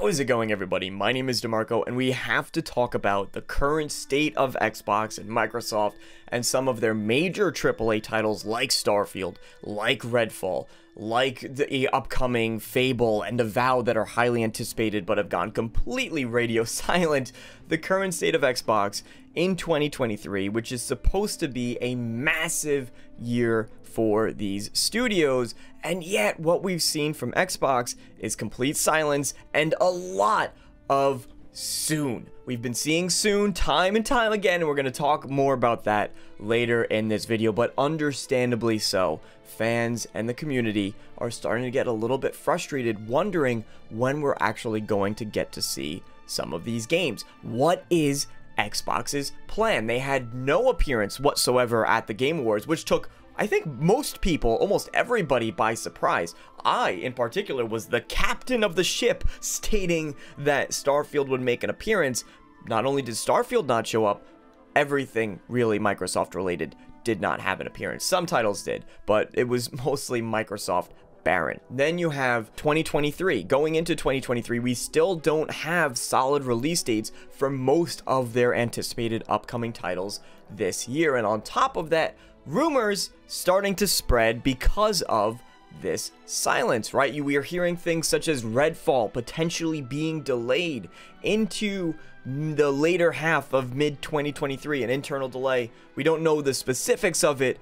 How is it going, everybody? My name is DeMarco, and we have to talk about the current state of Xbox and Microsoft and some of their major AAA titles like Starfield, like Redfall, like the upcoming Fable and Avowed that are highly anticipated but have gone completely radio silent. The current state of Xbox in 2023, which is supposed to be a massive year for these studios, and yet what we've seen from Xbox is complete silence and a lot of soon. We've been seeing soon time and time again, and we're going to talk more about that later in this video, but understandably so. Fans and the community are starting to get a little bit frustrated, wondering when we're actually going to get to see some of these games. What is Xbox's plan? They had no appearance whatsoever at the Game Awards, which took, I think, most people, almost everybody, by surprise. I, in particular, was the captain of the ship stating that Starfield would make an appearance. Not only did Starfield not show up, everything really Microsoft related did not have an appearance. Some titles did, but it was mostly Microsoft barren. Then you have 2023. Going into 2023, we still don't have solid release dates for most of their anticipated upcoming titles this year. And on top of that, rumors starting to spread because of this silence, right? We are hearing things such as Redfall potentially being delayed into the later half of mid-2023, an internal delay. We don't know the specifics of it.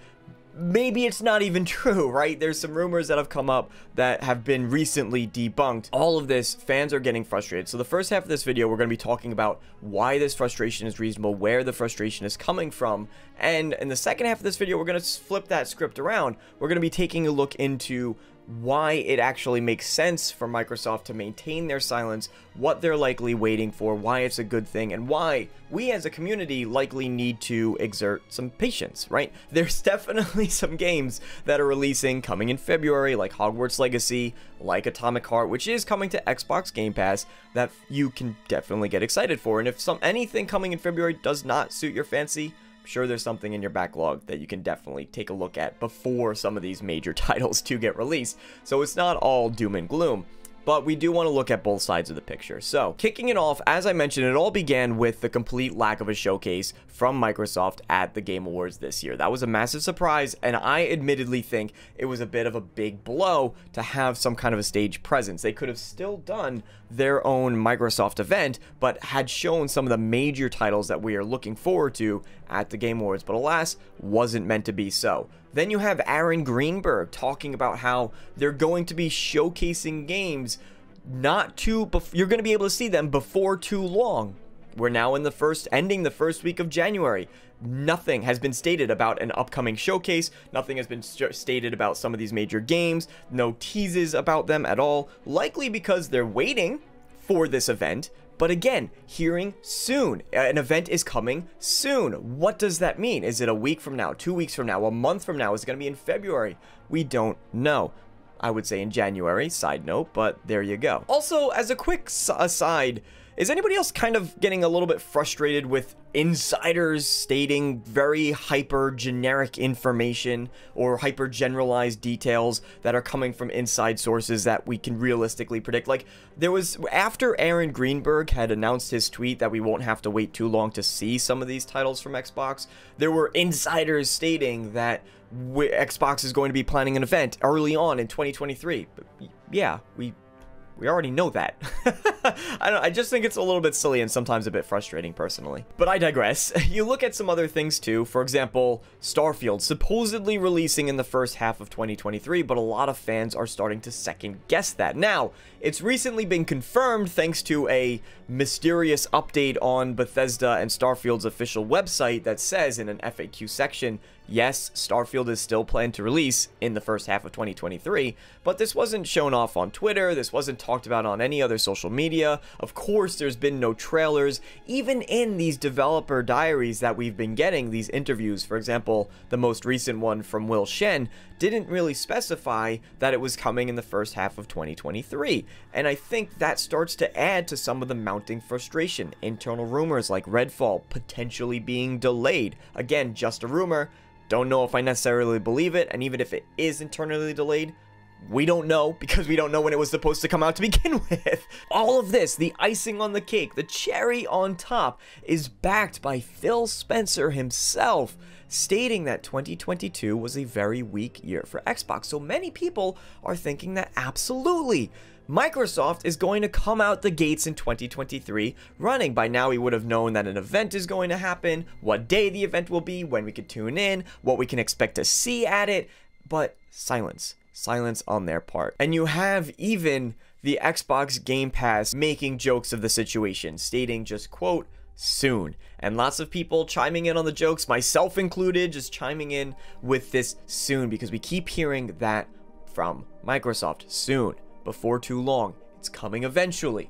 Maybe it's not even true, right? There's some rumors that have come up that have been recently debunked. All of this, fans are getting frustrated. So the first half of this video, we're going to be talking about why this frustration is reasonable, where the frustration is coming from. And in the second half of this video, we're going to flip that script around. We're going to be taking a look into why it actually makes sense for Microsoft to maintain their silence, what they're likely waiting for, why it's a good thing, and why we as a community likely need to exert some patience, right? There's definitely some games that are releasing coming in February, like Hogwarts Legacy, like Atomic Heart, which is coming to Xbox Game Pass, that you can definitely get excited for. And if anything coming in February does not suit your fancy, I'm sure there's something in your backlog that you can definitely take a look at before some of these major titles do get released. So it's not all doom and gloom, but we do want to look at both sides of the picture. So kicking it off, as I mentioned, it all began with the complete lack of a showcase from Microsoft at the Game Awards this year. That was a massive surprise, and I admittedly think it was a bit of a big blow to have some kind of a stage presence. They could have still done their own Microsoft event, but had shown some of the major titles that we are looking forward to at the Game Awards, but alas, wasn't meant to be so. Then you have Aaron Greenberg talking about how they're going to be showcasing games you're going to be able to see them before too long. We're now in ending the first week of January. Nothing has been stated about an upcoming showcase. Nothing has been stated about some of these major games. No teases about them at all. Likely because they're waiting for this event. But again, hearing soon. An event is coming soon. What does that mean? Is it a week from now, 2 weeks from now, a month from now? Is it going to be in February? We don't know. I would say in January, side note, but there you go. Also, as a quick aside, is anybody else kind of getting a little bit frustrated with insiders stating very hyper generic information or hyper generalized details that are coming from inside sources that we can realistically predict? Like, there was, after Aaron Greenberg had announced his tweet that we won't have to wait too long to see some of these titles from Xbox, there were insiders stating that Xbox is going to be planning an event early on in 2023. But yeah, we already know that. I just think it's a little bit silly and sometimes a bit frustrating personally. But I digress. You look at some other things too. For example, Starfield supposedly releasing in the first half of 2023, but a lot of fans are starting to second guess that. Now, it's recently been confirmed thanks to a mysterious update on Bethesda and Starfield's official website that says in an FAQ section, yes, Starfield is still planned to release in the first half of 2023, but this wasn't shown off on Twitter, this wasn't talked about on any other social media. Of course, there's been no trailers, even in these developer diaries that we've been getting, these interviews. For example, the most recent one from Will Shen didn't really specify that it was coming in the first half of 2023, and I think that starts to add to some of the mounting frustration. Internal rumors like Redfall potentially being delayed. Again, just a rumor. Don't know if I necessarily believe it, and even if it is internally delayed, We don't know, because we don't know when it was supposed to come out to begin with. All of this, the icing on the cake, the cherry on top, is backed by Phil Spencer himself, stating that 2022 was a very weak year for Xbox. So many people are thinking that absolutely, Microsoft is going to come out the gates in 2023 running. By now, we would have known that an event is going to happen, what day the event will be, when we could tune in, what we can expect to see at it, but silence on their part. And you have even the Xbox Game Pass making jokes of the situation, stating just, quote, soon. And lots of people chiming in on the jokes, myself included, just chiming in with this soon, because we keep hearing that from Microsoft. Soon, before too long, it's coming eventually.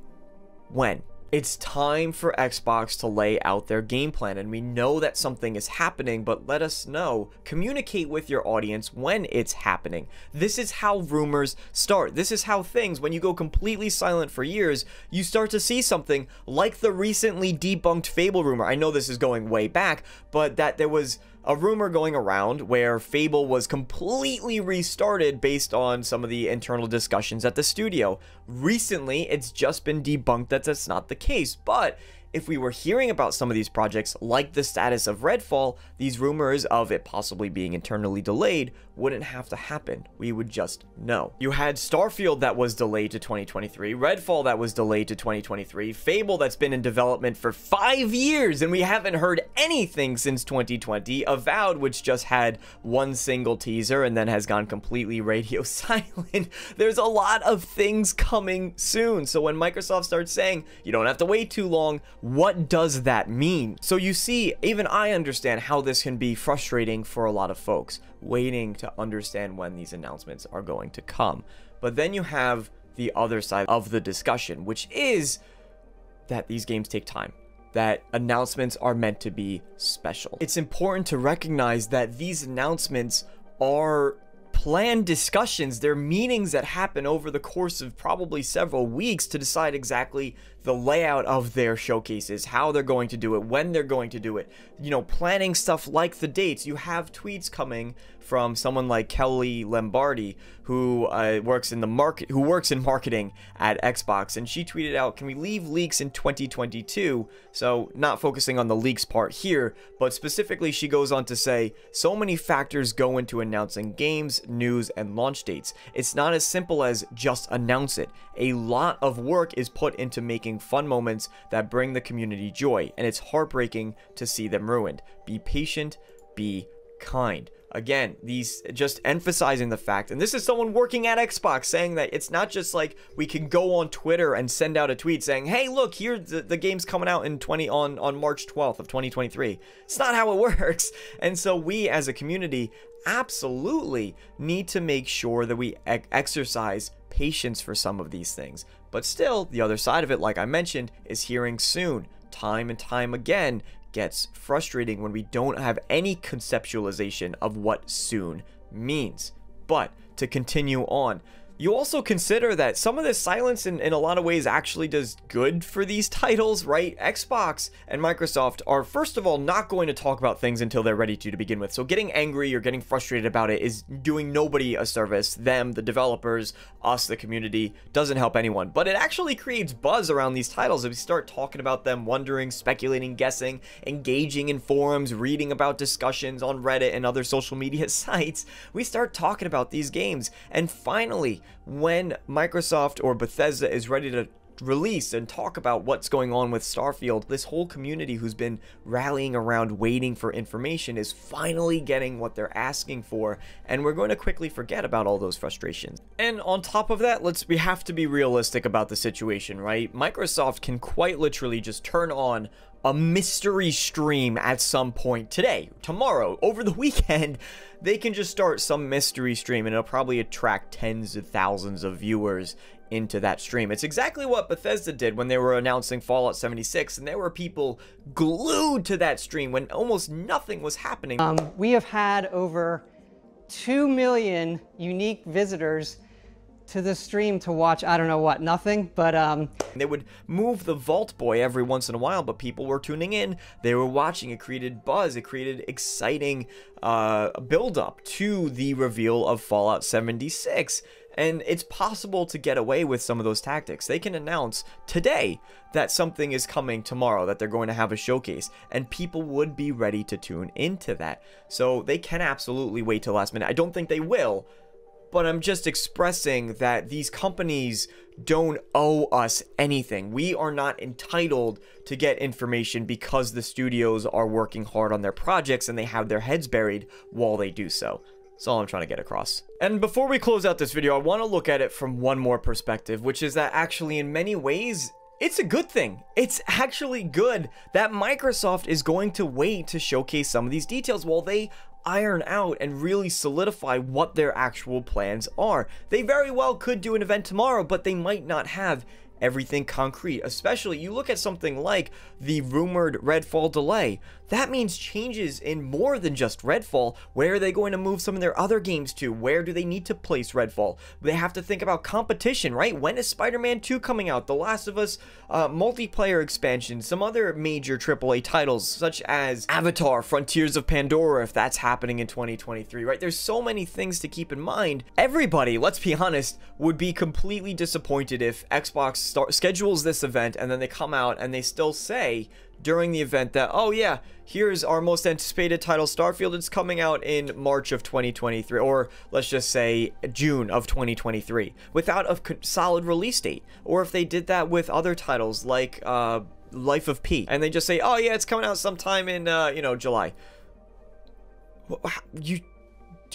When? It's time for Xbox to lay out their game plan, and we know that something is happening, but let us know. Communicate with your audience when it's happening. This is how rumors start. This is how things, when you go completely silent for years, you start to see something like the recently debunked Fable rumor. I know this is going way back, but that there was a rumor going around where Fable was completely restarted based on some of the internal discussions at the studio. Recently, it's just been debunked that that's not the case, but if we were hearing about some of these projects, like the status of Redfall, these rumors of it possibly being internally delayed wouldn't have to happen. We would just know. You had Starfield that was delayed to 2023, Redfall that was delayed to 2023, Fable that's been in development for 5 years, and we haven't heard anything since 2020, Avowed, which just had one single teaser and then has gone completely radio silent. There's a lot of things coming soon, so when Microsoft starts saying, you don't have to wait too long, what does that mean? So you see, even I understand how this can be frustrating for a lot of folks, waiting to understand when these announcements are going to come. But then you have the other side of the discussion, which is that these games take time, that announcements are meant to be special. It's important to recognize that these announcements are planned discussions. They're meetings that happen over the course of probably several weeks to decide exactly the layout of their showcases, how they're going to do it, when they're going to do it, you know, planning stuff like the dates. You have tweets coming from someone like Kelly Lombardi, who works in marketing at Xbox, and she tweeted out, can we leave leaks in 2022? So not focusing on the leaks part here, but specifically she goes on to say, so many factors go into announcing games, news, and launch dates. It's not as simple as just announce it. A lot of work is put into making fun moments that bring the community joy, and it's heartbreaking to see them ruined. Be patient, be kind. Again, these just emphasizing the fact, and this is someone working at Xbox saying that it's not just like we can go on Twitter and send out a tweet saying, hey, look, here the game's coming out on March 12th of 2023. It's not how it works. And so we as a community absolutely need to make sure that we exercise patience for some of these things. But still, the other side of it, like I mentioned, is hearing soon. Time and time again gets frustrating when we don't have any conceptualization of what soon means. But to continue on, you also consider that some of this silence in a lot of ways actually does good for these titles, right? Xbox and Microsoft are, first of all, not going to talk about things until they're ready to begin with. So getting angry or getting frustrated about it is doing nobody a service. Them, the developers, us, the community, doesn't help anyone. But it actually creates buzz around these titles. If we start talking about them, wondering, speculating, guessing, engaging in forums, reading about discussions on Reddit and other social media sites, we start talking about these games. And finally, when Microsoft or Bethesda is ready to release and talk about what's going on with Starfield, this whole community who's been rallying around waiting for information is finally getting what they're asking for, and we're going to quickly forget about all those frustrations. And on top of that, we have to be realistic about the situation, right? Microsoft can quite literally just turn on a mystery stream at some point today, tomorrow, over the weekend. They can just start some mystery stream and it'll probably attract tens of thousands of viewers into that stream. It's exactly what Bethesda did when they were announcing Fallout 76, and there were people glued to that stream when almost nothing was happening. We have had over 2 million unique visitors to the stream to watch, I don't know what, nothing, but they would move the Vault Boy every once in a while, but people were tuning in, they were watching. It created buzz, it created exciting build-up to the reveal of Fallout 76. And it's possible to get away with some of those tactics. They can announce today that something is coming tomorrow, that they're going to have a showcase, and people would be ready to tune into that. So they can absolutely wait till last minute. I don't think they will, but I'm just expressing that these companies don't owe us anything. We are not entitled to get information because the studios are working hard on their projects and they have their heads buried while they do so. That's all I'm trying to get across. And before we close out this video, I want to look at it from one more perspective, which is that actually in many ways, it's a good thing. It's actually good that Microsoft is going to wait to showcase some of these details while they iron out and really solidify what their actual plans are. They very well could do an event tomorrow, but they might not have everything concrete. Especially, you look at something like the rumored Redfall delay. That means changes in more than just Redfall. Where are they going to move some of their other games to? Where do they need to place Redfall? They have to think about competition, right? When is Spider-Man 2 coming out? The Last of Us multiplayer expansion, some other major AAA titles such as Avatar, Frontiers of Pandora, if that's happening in 2023, right? There's so many things to keep in mind. Everybody, let's be honest, would be completely disappointed if Xbox schedules this event and then they come out and they still say during the event that, oh yeah, here's our most anticipated title, Starfield. It's coming out in March of 2023, or let's just say June of 2023, without a solid release date. Or if they did that with other titles like Life of P, and they just say, oh yeah, it's coming out sometime in you know, July. You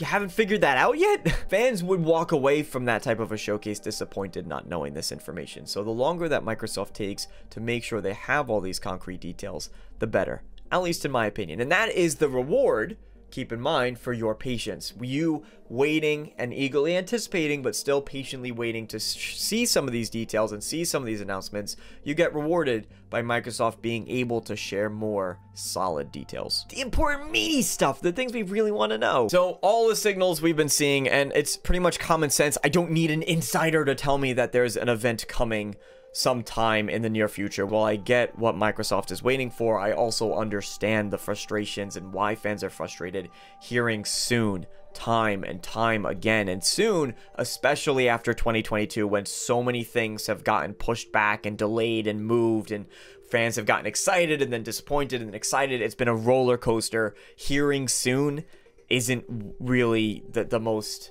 haven't figured that out yet? Fans would walk away from that type of a showcase disappointed not knowing this information. So the longer that Microsoft takes to make sure they have all these concrete details, the better, at least in my opinion. And that is the reward, keep in mind, for your patience. You waiting and eagerly anticipating, but still patiently waiting to see some of these details and see some of these announcements. You get rewarded by Microsoft being able to share more solid details. The important meaty stuff, the things we really want to know. So all the signals we've been seeing, and it's pretty much common sense. I don't need an insider to tell me that there's an event coming sometime in the near future. While I get what Microsoft is waiting for, I also understand the frustrations and why fans are frustrated hearing soon, time and time again. And soon, especially after 2022, when so many things have gotten pushed back and delayed and moved, and fans have gotten excited and then disappointed and excited. It's been a roller coaster. Hearing soon isn't really the most...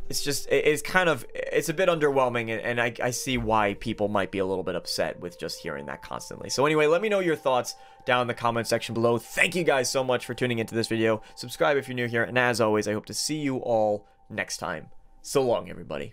It's a bit underwhelming, and I see why people might be a little bit upset with just hearing that constantly. So anyway, let me know your thoughts down in the comment section below. Thank you guys so much for tuning into this video. Subscribe if you're new here, and as always, I hope to see you all next time. So long, everybody.